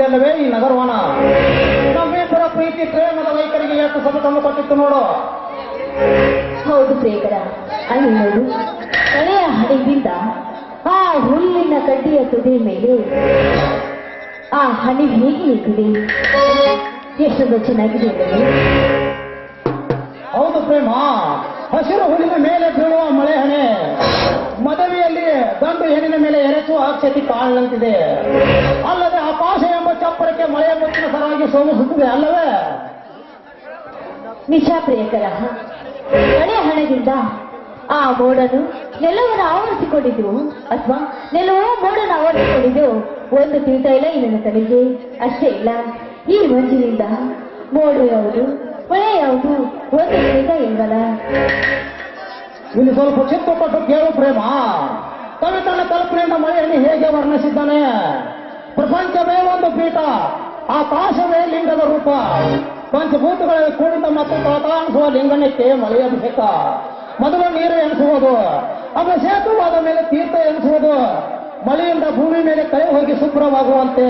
ಅಲ್ಲವೇ ಈ ನಗರವನ. ನಮ್ಮಿಬ್ಬರ ಪ್ರೀತಿ ಪ್ರೇಮದ ವೈಖರಿಗೆ ಎಷ್ಟು ಸಬತನ್ನು ಕೊಟ್ಟಿತ್ತು ನೋಡು. ಹೌದು ಪ್ರೇಕರ, ಅಲ್ಲಿ ನೋಡು, ಹಳೆಯ ಹಣೆಯಿಂದ ಆ ಹುಲ್ಲಿನ ಕಡ್ಡಿಯ ತುದಿ ಮೇಲೆ ಆ ಹಣೆ ಹೇಗೆ ನಿಂತಿದೆ, ಎಷ್ಟೊಂದು ಚೆನ್ನಾಗಿದೆ ಅಲ್ಲವೇ? ಹೌದು ಪ್ರೇಮ, ಹಸಿರು ಹುಲ್ಲಿನ ಮೇಲೆ ಬೀಳುವ ಮಳೆ ಹಣೆ ಮದುವೆಯಲ್ಲಿ ಗಂಡು ಹೆಣ್ಣಿನ ಮೇಲೆ ಎರಚುವ ಅಕ್ಷತಿ ಕಾಣಂತಿದೆ. ಅಲ್ಲದೆ ಆಕಾಶ ಎಂಬ ಚಪ್ಪರಕ್ಕೆ ಮಳೆಯ ಮುಚ್ಚಿನ ಸರವಾಗಿ ಸೋಮಿಸುತ್ತದೆ ಅಲ್ಲವೇ? ನಿಜ ಪ್ರಿಯಕರ, ಹಳೆ ಹಣದಿಂದ ಆ ಮೋಡನು ನೆಲವನ್ನು ಆವರಿಸಿಕೊಂಡಿದ್ದು ಅಥವಾ ನೆಲವು ಮೋಡನ್ನು ಆವರಿಸಿಕೊಂಡಿದ್ದು ಒಂದು ತೀಟ ಇಲ್ಲ ಈ ನನ್ನ ತಲೆಗೆ. ಅಷ್ಟೇ ಇಲ್ಲ, ಈ ಮಂಜಿನಿಂದ ಮೋಡ ಯಾವುದು ಮಳೆ ಯಾವುದು ಒಂದು ತೀಟ ಇಲ್ವಲ್ಲ. ಇಲ್ಲಿ ಸ್ವಲ್ಪ ಚಿತ್ತು ಕೊಟ್ಟು ಕೇಳು ಪ್ರೇಮ. ಕವಿ ತನ್ನ ಕಲ್ಪನೆಯಿಂದ ಮಳೆಯನ್ನು ಹೇಗೆ ವರ್ಣಿಸಿದ್ದಾನೆ. ಪ್ರಪಂಚವೇ ಒಂದು ಪೀಠ, ಆಕಾಶವೇ ಲಿಂಗದ ರೂಪ, ಪಂಚಭೂತಗಳ ಕೂಡಿದ ಮತ್ತು ತಾತಾಣಿಸುವ ಲಿಂಗನಕ್ಕೆ ಮಳೆಯ ಅಭಿಷೇಕ. ಮೊದಲು ನೀರು ಎನಿಸುವುದು, ಅಭಿಷೇಕವಾದ ಮೇಲೆ ತೀರ್ಥ ಎನಿಸುವುದು, ಮಳೆಯಿಂದ ಭೂಮಿ ಮೇಲೆ ಕೈ ಹೋಗಿ ಶುಭ್ರವಾಗುವಂತೆ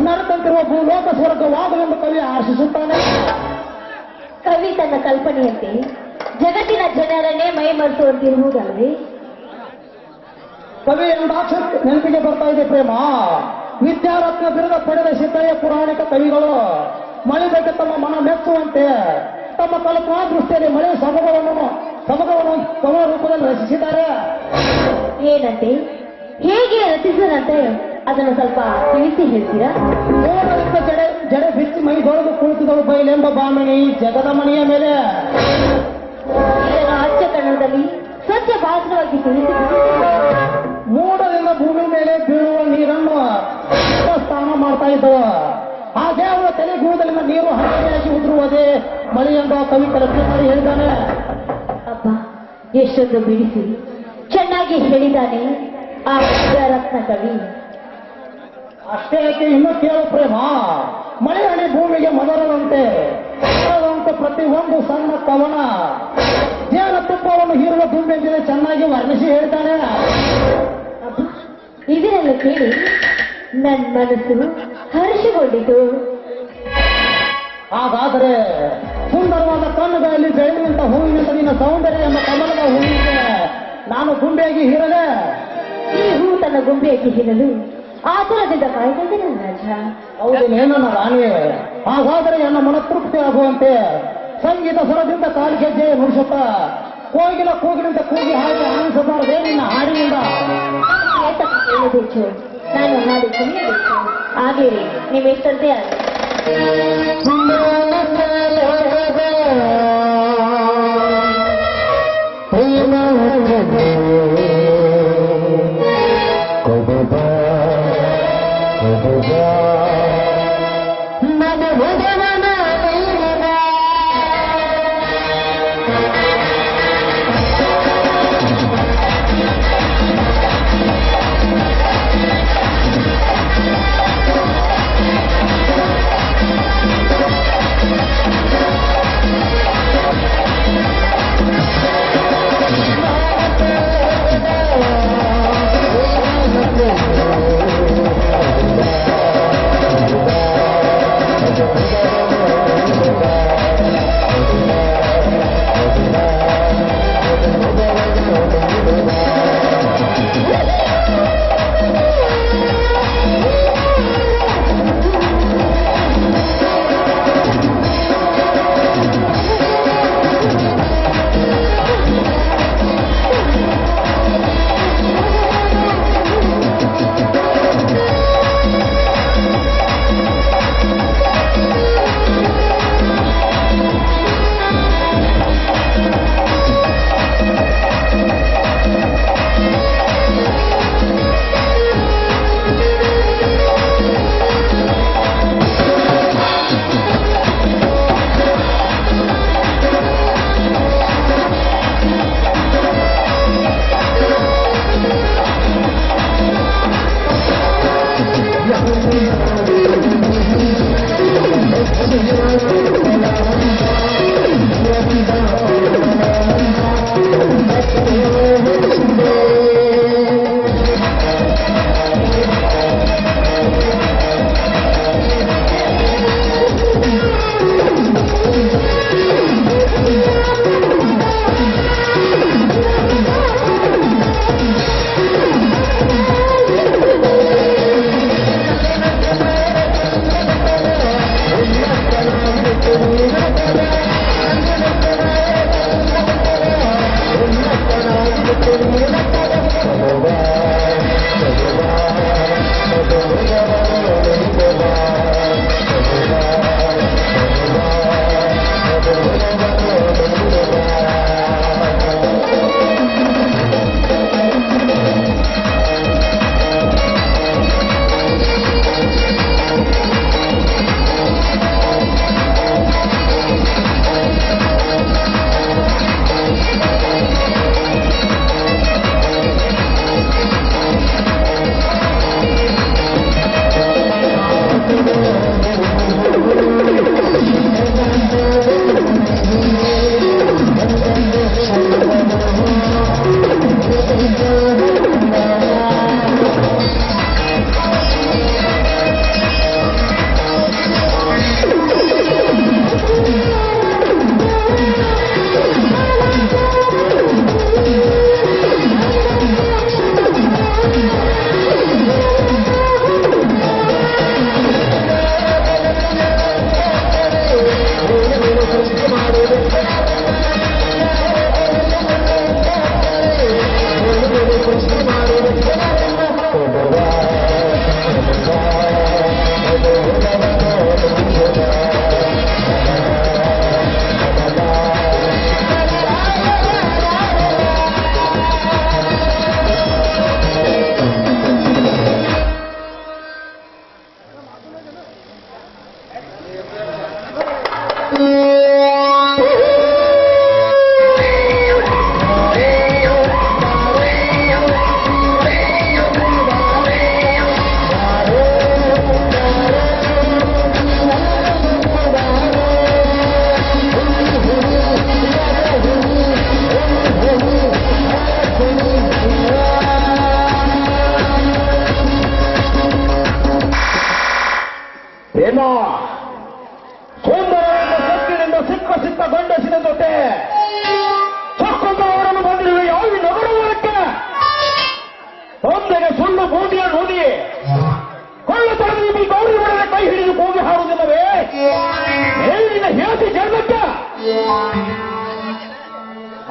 ನರಕಂತಿರುವ ಭೂಲೋಕ ಸ್ವರ್ಗವಾಗುವೆಂದು ಕವಿ ಆಶಿಸುತ್ತಾನೆ. ಕವಿ ತನ್ನ ಕಲ್ಪನೆಯಂತೆ ಜಗತ್ತಿನ ಜನರನ್ನೇ ಮೈ ಮರೆಸುವಂತಿರುವುದಲ್ಲದೆ ಕವಿ ಎಂದಾಕ್ಷ ನೆನಪಿಗೆ ಬರ್ತಾ ಇದೆ ಪ್ರೇಮ. ವಿದ್ಯಾರತ್ನ ಬಿರುದ ಪಡೆದ ಸಿದ್ಧಯ್ಯ ಪುರಾಣಿಕ ಕವಿಗಳು ಮಳೆ ಬಗ್ಗೆ ತಮ್ಮ ಮನ ಮೆಚ್ಚುವಂತೆ ತಮ್ಮ ಕಲ್ಪನಾ ದೃಷ್ಟಿಯಲ್ಲಿ ಮಳೆ ಸಮಗವನ್ನು ಕವನ ರೂಪದಲ್ಲಿ ರಚಿಸಿದ್ದಾರೆ. ಏನಂತೆ, ಹೇಗೆ ರಚಿಸದಂತೆ ಅದನ್ನು ಸ್ವಲ್ಪ ತಿಳಿಸಿ ಹೇಳ್ತೀರಾ? ಮೋಡದಿಂದ ಜಡೆ ಬಿಚ್ಚಿ ಮೈ ದೊಳೆದು ಕುಳಿತಿದಳು ಬಯಲೆಂಬ ಬಾಮಿನಿ ಜಗದ ಮನೆಯ ಮೇಲೆ. ಇದನ್ನು ಅಚ್ಚ ಕನ್ನಡದಲ್ಲಿ ಸ್ವಚ್ಛ ಭಾಷಣವಾಗಿ ತಿಳಿಸಿ. ಮೋಡದಿಂದ ಭೂಮಿ ಮೇಲೆ ಬೀಳುವ ನೀರನ್ನು ಸ್ನಾನ ಮಾಡ್ತಾ ಇದ್ದವು. ಹಾಗೆ ಅವರ ತಲೆಗೂದಲಿನ ನೀರು ಹರಿಯಾಗಿ ಉದುರುವುದೇ ಮಳೆ ಎಂಬ ಕವಿ ಕಲ್ಪನೆ ಮಾಡಿ ಹೇಳಿದ್ದಾನೆ. ಅಪ್ಪ, ಎಷ್ಟೊಂದು ಬಿಡಿಸಿ ಚೆನ್ನಾಗಿ ಹೇಳಿದ್ದಾನೆ ಆ ವಿದ್ಯಾರತ್ನ ಕವಿ. ಅಷ್ಟೇ ಯಾಕೆ ಇನ್ನೂ ಕೇಳು ಪ್ರೇಮ. ಮಳೆ ಹಣೆ ಭೂಮಿಗೆ ಮದರದಂತೆ ಪ್ರತಿ ಒಂದು ಸಣ್ಣ ಕವನ ಜೇನ ತುಪ್ಪವನ್ನು ಹೀರುವ ಭೂಮಿಯಂತೆ ಚೆನ್ನಾಗಿ ವರ್ಣಿಸಿ ಹೇಳ್ತಾನೆ. ಅಪ್ಪ, ಇದನ್ನೆಲ್ಲ ಕೇಳಿ ನನ್ನ ಮನಸ್ಸು ಹರ್ಷಗೊಂಡಿತು. ಹಾಗಾದರೆ ಸುಂದರವಾದ ಕಣ್ಣುಗಳಲ್ಲಿ ಬೆಳೆಯುವಂತ ಹೂವಿನಿಂದ ನಿನ್ನ ಸೌಂದರ್ಯ ಎಂಬ ಕಮಲದ ಹೂವಿಗೆ ನಾನು ಗುಂಬೆಯಾಗಿ ಹೀರಲೆ. ಈ ಹೂ ತನ್ನ ಗುಂಬೆಯಾಗಿ ಹೀರಲು ಆತುರದಿಂದ ಕಾಯ್ತಿದ್ದೆ ನನ್ನ ರಾಜ. ಹೌದು, ನೇನನ್ನ ರಾಣಿಯೇ. ಹಾಗಾದರೆ ನನ್ನ ಮನ ತೃಪ್ತಿ ಆಗುವಂತೆ ಸಂಗೀತ ಸ್ವರದಿಂದ ಕಾಲು ಗೆಜ್ಜೆ ನುಡಿಸುತ್ತಾ ಕೋಗಿಲ ಕೂಗಿನಿಂದ ಕೂಗಿ ಹಾಗೆ ಆನಂದಿಸಬಾರದೆ ನಿನ್ನ ಹಾಡಿನಿಂದ. ಹೇಳಬೇಕು, ನಾನು ಹಾಡು ಕಲಿಯಬೇಕು. ಹಾಗೆ ನೀವೆಷ್ಟಂತೆ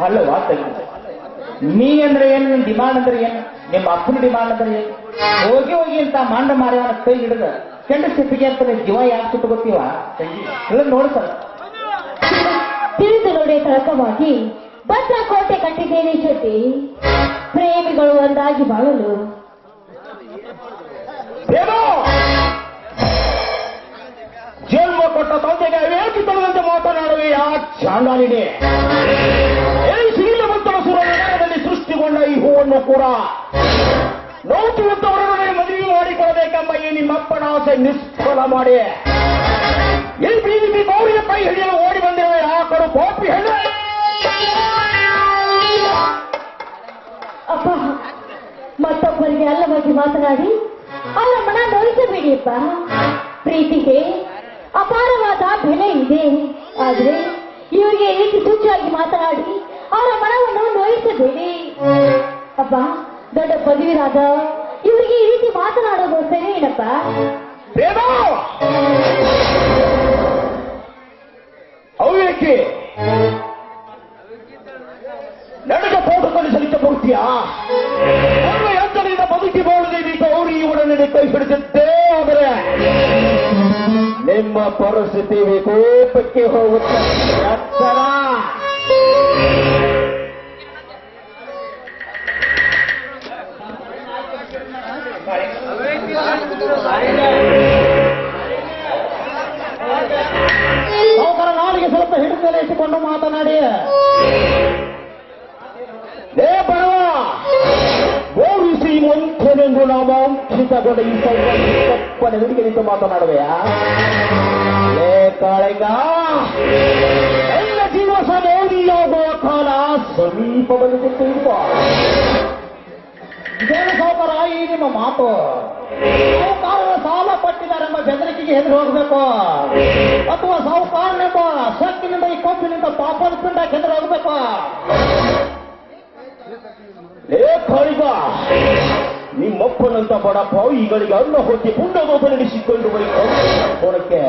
ಅಲ್ಲವಾ ತಂಗಿ, ನೀ ಅಂದ್ರೆ ಏನು, ನಿನ್ ಡಿಮಾಂಡ್ ಅಂದ್ರೆ ಏನು, ನಿಮ್ಮ ಅಪ್ಪನ ಡಿಮಾಂಡ್ ಅಂದ್ರೆ ಏನು? ಹೋಗಿ ಹೋಗಿ ಅಂತ ಮಾಂಡ ಮಾರ್ಯವನ ಕೈ ಹಿಡಿದ ಕೆಂಡ ಸಿಪ್ಪಿಗೆ ಅಂತ ಜೀವ ಯಾಕೆ ಸುತ್ತಗೋತೀವ ತಂಗಿ? ಇಲ್ಲ ನೋಡಿ ಸರ್, ತಿಳಿದು ನೋಡಿ ತಳಕವಾಗಿ ಭದ್ರ ಕೋಟೆ ಕಟ್ಟಿದ್ದೇನೆ ಶ್ರುತಿ. ಪ್ರೇಮಿಗಳು ಒಂದಾಗಿ ಬಾಳಲು ಏನೋ ಜನ್ಮ ಕೊಟ್ಟ ತಂದೆಗೆ ವೇದಿ ತರುವಂತೆ ಮಾತನಾಡುವೆ ಆ ಚಾಂಡಾಲಿನಿ. ಶ್ರೀಲವಂತರ ಸುರದಲ್ಲಿ ಸೃಷ್ಟಿಗೊಂಡ ಈ ಹೂವನ್ನು ಕೂಡ ನೌಕುವಂತವರೊಡನೆ ಮದುವೆ ಮಾಡಿಕೊಳ್ಳಬೇಕೆಂಬ ಈ ನಿಮ್ಮಪ್ಪನ ಆಸೆ ನಿಷ್ಫಲ ಮಾಡಿ ಈ ಬೀದಿ ಗೌರಿಯ ಕೈ ಹಿಡಿಯಲು ಓಡಿ ಬಂದಿರುವೆ ಆ ಕಡು ಪಾಪಿ ಹೆಣ್ಣು. ಅಪ್ಪ, ಮತ್ತೊಬ್ಬರಿಗೆ ಅಲ್ಲವಾಗಿ ಮಾತನಾಡಿ ಅವರ ಮನ ನೋಯಿಸಬೇಡಿಯಪ್ಪ. ಪ್ರೀತಿಗೆ ಅಪಾರವಾದ ಬೆಲೆ ಇದೆ. ಆದ್ರೆ ಇವರಿಗೆ ಈ ರೀತಿ ತುಚ್ಛಾಗಿ ಮಾತನಾಡಿ ಅವರ ಮನವನ್ನು ನೋಯಿಸಬೇಡಿ ಅಪ್ಪ. ದೊಡ್ಡ ಪದವಿರಾದ ಇವರಿಗೆ ಈ ರೀತಿ ಮಾತನಾಡೋದು ಸರಿ ಏನಪ್ಪ? ಅವ್ಯಕ್ಕೆ ನಡೆದ ಫೋಟೋದಲ್ಲಿ ಸಲಿತ ಬರ್ತೀಯಾ? ಎಂತರಿಂದ ಬದುಕಿ ಬಾಳುದೇವಿ ಗೌರಿ ಒಡನೆ ಕೈ ಹಿಡಿದಿದ್ದೇ ಆದರೆ ನಿಮ್ಮ ಪರಿಸ್ಥಿತಿ ವಿಕೋಪಕ್ಕೆ ಹೋಗುತ್ತೆ. ಎತ್ತರ ಅವರ ನಾಲಿಗೆ ಸ್ವಲ್ಪ ಹಿಡಿದಲೆ ಇಟ್ಟುಕೊಂಡು ಮಾತನಾಡಿ, ಲೇ ಬಡವ, ಗೋರಿಸಿ ಮಂಥನೆಂದು ನಾಮಾಂಕಿತಗೊಂಡ ಈ ತಪ್ಪನೆ ಹುಡುಗಿನಿಂದ ಮಾತನಾಡುವೆಯಾ? ಲೇ ಕಾಳಿಗ, ಎಲ್ಲ ದಿವಸ ಮೌನಿಯಾಗುವ ಕಾಲ ಸಮೀಪ ಬಂದಿತ್ತು. ಇದೇನು ಸಾವುಕಾರ ಈ ನಿಮ್ಮ ಮಾತು? ಸಾವುಕಾರರ ಸಾಲ ಪಟ್ಟಿದ್ದಾರೆಂಬ ಬೆದರಿಕೆಗೆ ಹೆದರು ಹೋಗ್ಬೇಕು, ಅಥವಾ ಸಾವುಕಾರನೆಂಬ ಸಕ್ಕಿನಿಂದ ಈ ಕಬ್ಬಿನಿಂದ ಪಾಪದ ಪಿಂಡ ಹೆದರು ಹೋಗ್ಬೇಕು? ಲೇ ಕಾಳಿಗ, ನಿಮ್ಮಪ್ಪನಂತ ಬಡಪ್ಪ ಈಗಳಿಗೆ ಅನ್ನ ಹೊತ್ತಿ ಪುಂಡಗೋಪ ನಡೆಸಿಕೊಂಡು ಹೋಗಕ್ಕೆ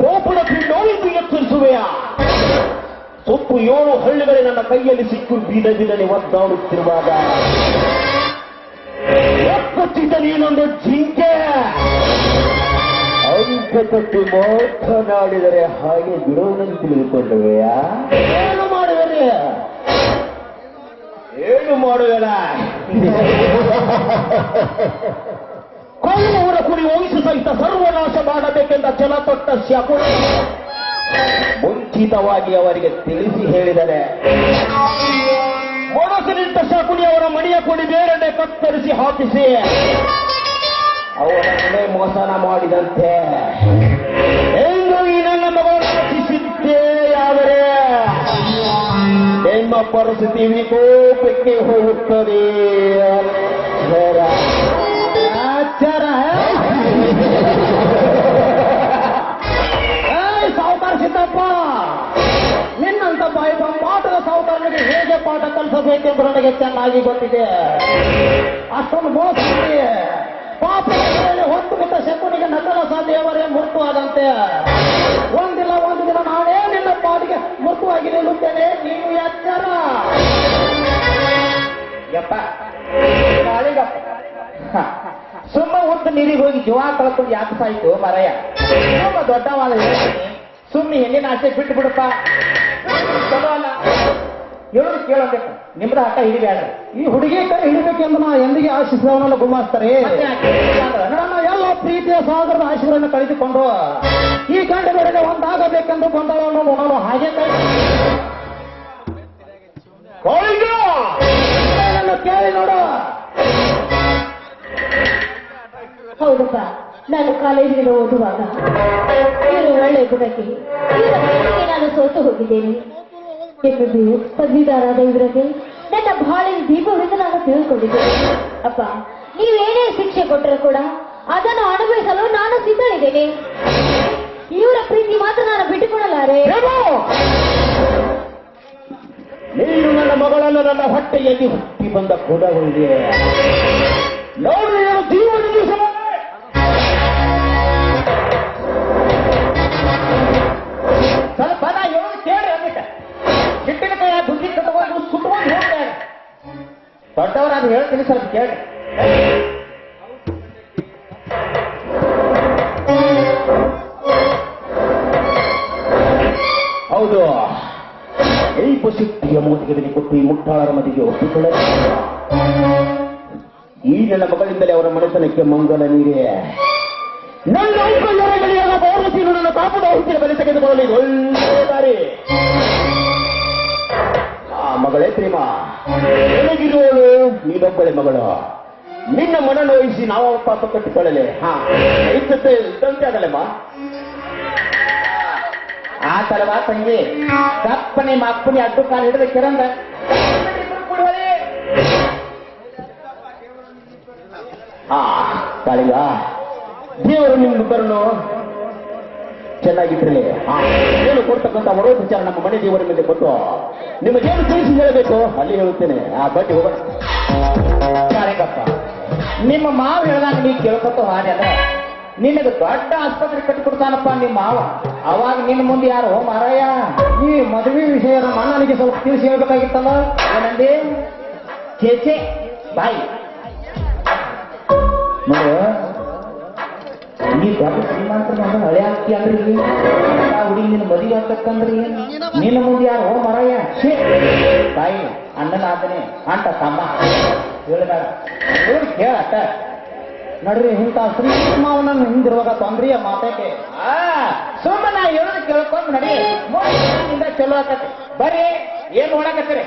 ಕೋಪದ ಪಿಂಡೋಳಿದ್ದು ಎಚ್ಚರಿಸುವೆಯಾ? ಸೊಪ್ಪು 7 ಹಳ್ಳಿಗಳೇ ನನ್ನ ಕೈಯಲ್ಲಿ ಸಿಕ್ಕು ಬೀದನೆ ಒದ್ದಾಡುತ್ತಿರುವಾಗ ಒಕ್ಕಚ್ಚಿತ ನೀನೊಂದು ಜಿಂಕೆ ಅಂಕ ಕಟ್ಟಿ ಮಾತನಾಡಿದರೆ ಹಾಗೆ ಬಿಡುವುದನ್ನು ತಿಳಿದುಕೊಂಡುವೆಯಾ? ಏನು ಮಾಡುವರಿ? ಏನು ಮಾಡುವೆನ? ಕೊಲ್ಲುವರ ಕುರಿ ವಹಿಸು ಸಹಿತ ಸರ್ವನಾಶ ಮಾಡಬೇಕೆಂದ ಛಲ ತೊಟ್ಟ ಶಕುನಿ ಮುಂಚಿತವಾಗಿ ಅವರಿಗೆ ತಿಳಿಸಿ ಹೇಳಿದರೆ ಮೊಡಸನಿಂದ ಶಕುನಿ ಅವರ ಮಣಿಯ ಕೊಡಿ ಬೇರೆಡೆ ಕತ್ತರಿಸಿ ಹಾಕಿಸಿ ಅವರ ಮನೆ ಮೋಸನ ಮಾಡಿದಂತೆ ಎಂದು ಈ ನನ್ನ ಮಗಳನ್ನು ರಚಿಸಿದ್ದೇಯಾದರೆ ನಿಮ್ಮ ಪರಿಸ್ಥಿತಿ ವಿಕೋಪಕ್ಕೆ ಹೋಗುತ್ತದೆ. ಸಾವುಕಾರ ಸಿದ್ದಪ್ಪ, ನಿನ್ನಂತ ಬಾಯಿ ಪಾಠದ ಸಾವುಕಾರನಿಗೆ ಹೇಗೆ ಪಾಠ ಕಲಿಸಬೇಕೆಂದು ನನಗೆ ಚೆನ್ನಾಗಿ ಗೊತ್ತಿದೆ. ಅಷ್ಟೊಂದು ಮೋಸ ಪಾಪ ಹೊತ್ತು ಬಿಟ್ಟ ಶಕುನಿಗೆ ನಕಲ ಸಾಧ್ಯವರೇ ಮೃತವಾದಂತೆ ಒಂದಿಲ್ಲ ಒಂದು ದಿನ ನಾನೇ ನಿನ್ನ ಪಾಡಿಗೆ ಮೃತವಾಗಿ ನಿಲ್ಲುತ್ತೇನೆ. ನೀನು ಎಚ್ಚರ. ಯಪ್ಪ ಸುಮ್ಮ ಒಂದು ನೀರಿಗೆ ಹೋಗಿ ಜೀವ ಕಳ್ಕೊಂಡು ಯಾಕೆ ಸಾಯ್ತು ಮರಯ್ಯ? ತುಂಬ ದೊಡ್ಡವಾದ ಹೇಳ್ತೀನಿ, ಸುಮ್ಮನೆ ಹೆಣ್ಣಿನ ಆಸೆ ಬಿಟ್ಟು ಬಿಡಪ್ಪ. ಚಲೋ ಅಲ್ಲ, ಹೇಳೋದು ಕೇಳಬೇಕು. ನಿಮ್ದ ಹಠ ಹಿಡಿಬೇಡ. ಈ ಹುಡುಗಿ ಕೈ ಹಿಡಿಬೇಕೆಂದು ನಾ ಎಂದಿಗೆ ಆಶಿಸಿದವನ್ನೆಲ್ಲ ಗುಮಾಸ್ತಾರೆ. ನನ್ನ ಎಲ್ಲ ಪ್ರೀತಿಯ ಸಾಗರದ ಆಶೀರ್ವಾದ ಕಳೆದುಕೊಂಡು ಈ ಗಂಡ ಬೇರೆ ಒಂದಾಗಬೇಕೆಂದು ಬಂದವನು ನಾನು ಹಾಗೆ ಕೈ ಕೇಳಿ ನೋಡು. ಹೌದಪ್ಪ, ನಾನು ಕಾಲೇಜಿಗೆ ಓದುವಾಗ ಇವರು ಒಳ್ಳೆ ಗುಣಕ್ಕೆ ನಾನು ಸೋತು ಹೋಗಿದ್ದೇನೆ. MBBS ಪದವೀಧರಾದ ಇವರಿಗೆ ನನ್ನ ಬಾಳಿನ ದೀಪವೆಂದು ನಾನು ತಿಳ್ಕೊಂಡಿದ್ದೇನೆ. ಅಪ್ಪ, ನೀವೇನೇ ಶಿಕ್ಷೆ ಕೊಟ್ಟರೂ ಕೂಡ ಅದನ್ನು ಅನುಭವಿಸಲು ನಾನು ಸಿದ್ಧಳಿದ್ದೇನೆ. ಇವರ ಪ್ರೀತಿ ಮಾತ್ರ ನಾನು ಬಿಟ್ಟುಕೊಡಲಾರೆ. ನೀನು ನನ್ನ ಮಗಳನ್ನು ನನ್ನ ಹೊಟ್ಟೆಯಲ್ಲಿ ಹುಟ್ಟಿ ಬಂದ ಕೂಡಗಳಿಗೆ ನೋಡಿ ಜೀವನ ದಿವಸ ಸ್ವಲ್ಪ ನಾ ಹೇಳೋದು ಕೇಳಿ ಅಂದ್ಬಿಟ್ಟೆ. ಸಿಟ್ಟಿನ ಕೈ ಬುದ್ಧಿ ಕಟ್ಕೊಂಡು ದೊಡ್ಡವ್ರ ಅದು ಹೇಳ್ತೀನಿ ಸ್ವಲ್ಪ ಕೇಳಿ. ಹೌದು, ಈ ಪಶುಕ್ತಿಯ ಮೂತಿಗೆ ಕೊಟ್ಟು ಈ ಮುಟ್ಟಾಳರ ಮದಿಗೆ ಒಪ್ಪಿಕೊಳ್ಳ ಈ ನನ್ನ ಮಗಳಿಂದಲೇ ಅವರ ಮನೆತನಕ್ಕೆ ಮಂಗಲ ನೀರೇ. ನನ್ನ ಐಶ್ವರ್ಯಗಳಿಯಾದ ಪೌರ್ವತಿಯನ್ನು ನನ್ನ ಪಾಪದ ಹುಟ್ಟಿನ ಬಲಿ ತೆಗೆದುಕೊಳ್ಳಲಿ ಒಳ್ಳೆಯ ದಾರಿ. ಆ ಮಗಳೇ ಪ್ರೇಮ, ನನಗಿರುವವಳು ನೀನೊಬ್ಬಳೆ ಮಗಳು. ನಿನ್ನ ಮನ ನೋಯಿಸಿ ನಾವು ಪಾಪ ಕಟ್ಟಿಕೊಳ್ಳಲೆ. ಇದ್ದಂತೆ ಆಗಲ್ಲಮ್ಮ. ಆ ತರವಾ ತಂಗಿ ಕಪ್ಪನೆ ಮಕ್ಕನಿ ಅಡ್ಡು ಕಾಲು ಹಿಡಿದ ಕಿರಂದ ಕಾಳಿಗ, ದೇವರು ನಿಮ್ಮಿಬ್ಬರನ್ನು ಚೆನ್ನಾಗಿಟ್ಟಿರಲಿ. ಏನು ಕೊಡ್ತಕ್ಕಂಥ ವರೋಪಚಾರ ನಮ್ಮ ಮನೆ ದೇವರ ಮೇಲೆ ಕೊಟ್ಟು ನಿಮಗೇನು ತಿಳಿಸಿ ಹೇಳಬೇಕು ಅಲ್ಲಿ ಹೇಳುತ್ತೇನೆ. ಆ ಬಡ್ಡಿ ಹೋಗೋಣ. ಕಾಳಿಗಪ್ಪ, ನಿಮ್ಮ ಮಾವ ಹೇಳ್ದಂಗ ನೀ ಕೇಳ್ಕೊತ ಹಾಡ್ಯಾರ ನಿನಗೆ ದೊಡ್ಡ ಆಸ್ಪತ್ರೆ ಕಟ್ಟಿಕೊಡ್ತಾನಪ್ಪ ನಿಮ್ಮ ಮಾವ. ಅವಾಗ ನಿನ್ನ ಮುಂದೆ ಯಾರು ಮಾರಾಯ? ಈ ಮದುವೆ ವಿಷಯ ನಮ್ಮ ಅಣ್ಣನಿಗೆ ಸ್ವಲ್ಪ ತಿಳಿಸಿ ಹೇಳ್ಬೇಕಾಗಿತ್ತಲ್ಲ. ಏನಂದಿ? ಚೇಚೆ ಬಾಯಿ ನೋಡು, ನೀ ದೊಡ್ಡ ಶ್ರೀಮಂತರ ಮಗ ಹಳೆ ಆಗ್ತಿ ಅಂದ್ರಿ ಹುಡುಗಿ ನಿನ್ನ ಮದುವೆ ಆಗ್ತಕ್ಕಂದ್ರಿ ನಿನ್ನ ಮುಂದೆ ಯಾರು ಮಾರಾಯ? ಛೇ ಬಾಯಿ ಅಣ್ಣನ ಆದನೆ ಅಂಟ ತಮ್ಮ ಹೇಳಿದಾಗ ಕೇಳತ್ತ ನಡ್ರಿ, ಇಂಥ ಶ್ರೀಮಾವನನ್ನು ಹಿಂದಿರುವಾಗ ತೊಂದ್ರೆಯ ಮಾತೇಕೆ? ಸುಮ್ಮನೆ ನಾ ಹೇಳೋದು ಕೇಳ್ಕೊಂಡು ನಡಿ. ಚಲೋ ಆಕತಿ. ಬರ್ರಿ, ಏನ್ ನೋಡಕತ್ತೀರಿ?